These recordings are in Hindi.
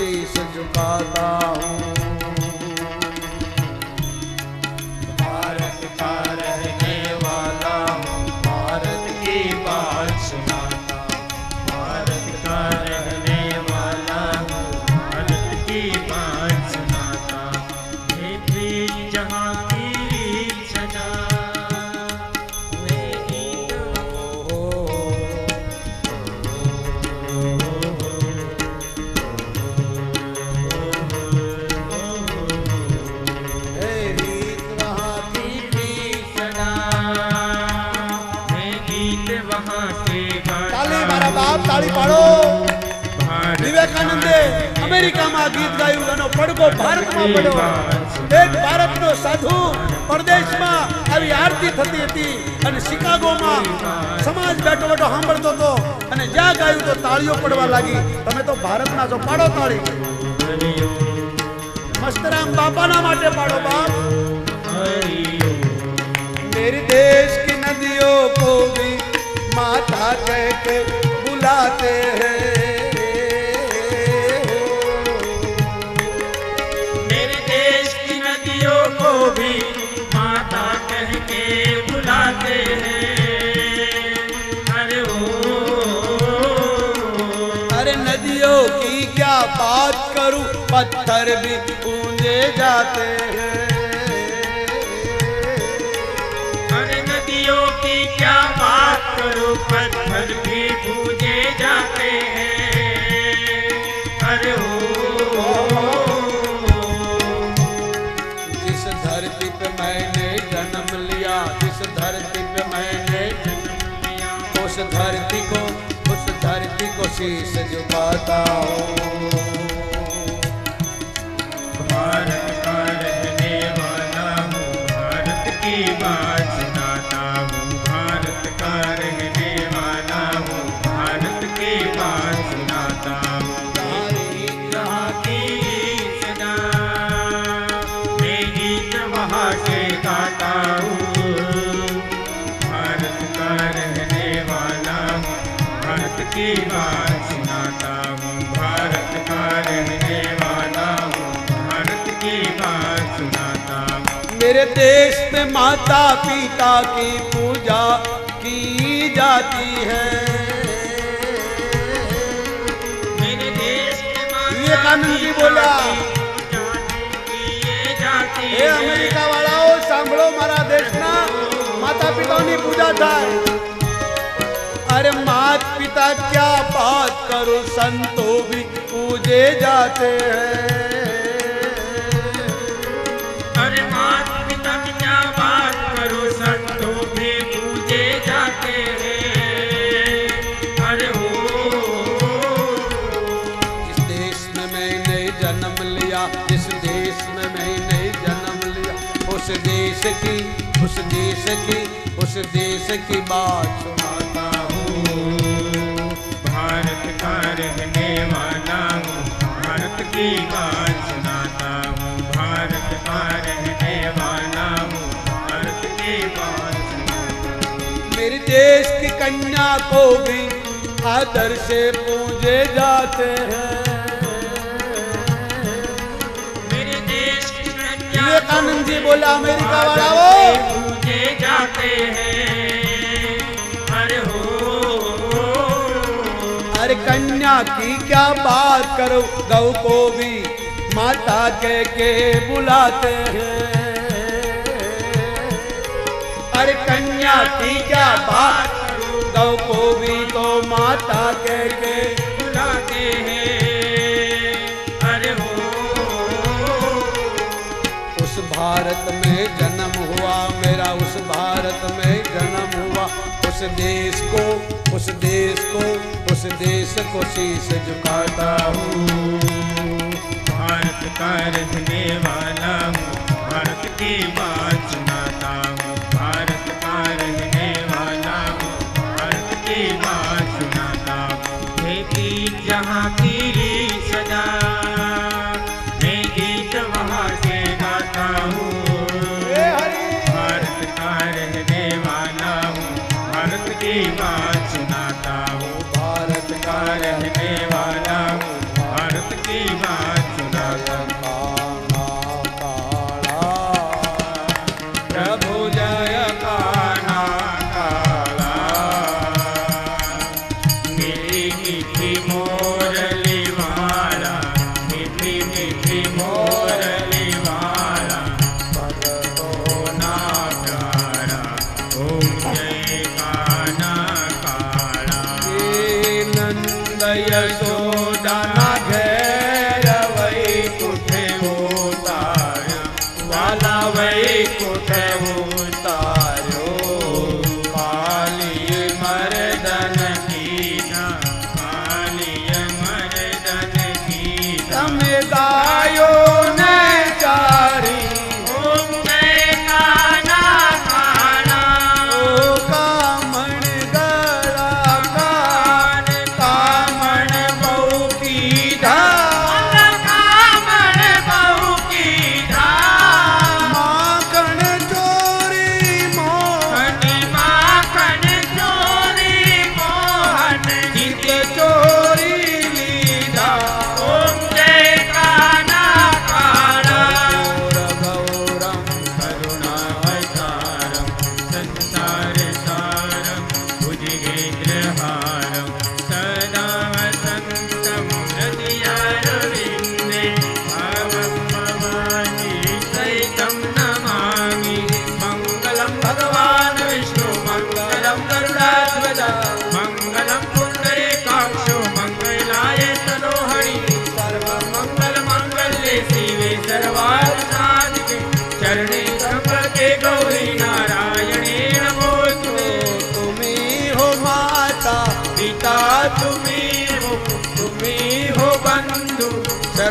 शीश झुकाता हूँ। भारत का रहने वाला हूँ, भारत की बात सुनाता हूँ। भारत का रहने वाला हूँ, भारत की बात सुनाता हूँ। ये प्रीत जहाँ की सदा मेरी रीत वहाँ की प्रीत सदा मैं गीत वहाँ के गाता ताली मारा बाप ताली पाड़ो। विवेकानंदे अमेरिका में गीत गायु एनो પડઘો भारत में પડ્યો। एक भारत नो साधु परदेश में આવી आरती थती હતી અને शिकागो में समाज बैठो बैठो सांभळतो तो અને ज्या गायु तो ताळीओ પડવા लागी। તમે तो भारत ना जो पाड़ो ताળી। मस्तराम बापा ना माटे पाड़ो बाप। मेरे देश की नदियों को भी माता कह के बुलाते हैं। मेरे देश की नदियों को भी माता कह के बुलाते हैं। अरे ओ अरे नदियों की क्या बात करूं, पत्थर भी गूंजे जाते हैं। अरे नदियों की क्या बात करूं, पत्थर भी पूजे जाते हैं। अरे ओ जिस धरती पे मैंने जन्म लिया, जिस धरती पे मैंने उस धरती को शीश झुकाता हूँ। भारत का रहने वाला हूँ, भारत की बात सुनाता हूँ। भारत का रहने वाला हूँ, भारत की बात सुनाता हूँ। जहाँ की सदा मैं गीत वहाँ के गाता हूँ। भारत का रहने वाला हूँ, भारत की बात सुनाता हूँ। भारत का रहने वाला हूँ, भारत की बात सुनाता हूँ। मेरे देश में माता पिता की पूजा की जाती है। मेरे देश के विवेकानंद जी बोला, ए अमेरिका वालाओ सांभळो, मारा देशना माता पितानी पूजा थाय। अरे मात पिता क्या बात करो, संतों भी पूजे जाते हैं। अरे मात पिता की क्या बात करो, संतों भी पूजे जाते हैं। अरे ओ जिस देश में मैंने जन्म लिया, जिस देश में मैंने जन्म लिया, उस देश की बात सुनाता हूँ। भारत का रहने वाला हूँ, भारत की बात सुनाता हूँ। भारत का रहने वाला हूँ, भारत की बात सुनाता हूँ। मेरे देश की कन्या को भी आदर से पूजे जाते हैं। मेरे देश की कन्या विवेकानंद जी बोला, अमेरिका वाला वो पूजे जाते हैं। अरे हो अरे कन्या की क्या बात करो, गौ को भी माता कह के बुलाते हैं। अरे कन्या की क्या बात करो, गौ को भी तो माता कह के बुलाते हैं। अरे हो उस भारत में जन्म हुआ मेरा, उस भारत में जन्म हुआ। उस देश को शीश झुकाता हूँ। भारत का रहने वाला हूँ, भारत की बात सुनाता हूँ। भारत का रहने वाला हूँ, भारत की बात सुनाता हूँ। हे गीत जहाँ की सदा मैं गीत वहाँ से गाता हूँ। भारत का रहने वाला हूँ, भारत की बात सुनाता हूँ। भारत का रहने वाला हूँ, भारत की बात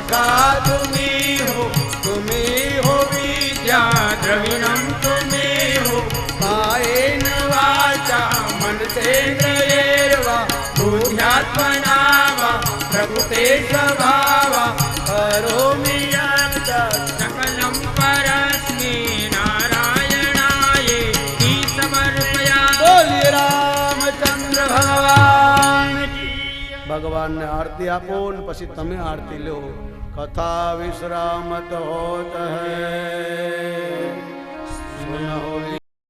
सखा तुम्ही हो विद्या द्रविणं तुम्ही हो कायेन वाचा मनसेन्द्रियैर्वा बुद्ध्यात्मना वा प्रकृते स्वभावा करोमि यत् सकलं परस्मै नारायणायेति समर्पयामि। बोलिए रामचंद्र भगवान की। भगवान ने आरती आपो ने पछी तमे आरती लो। कथा विश्राम तो होत है सुनो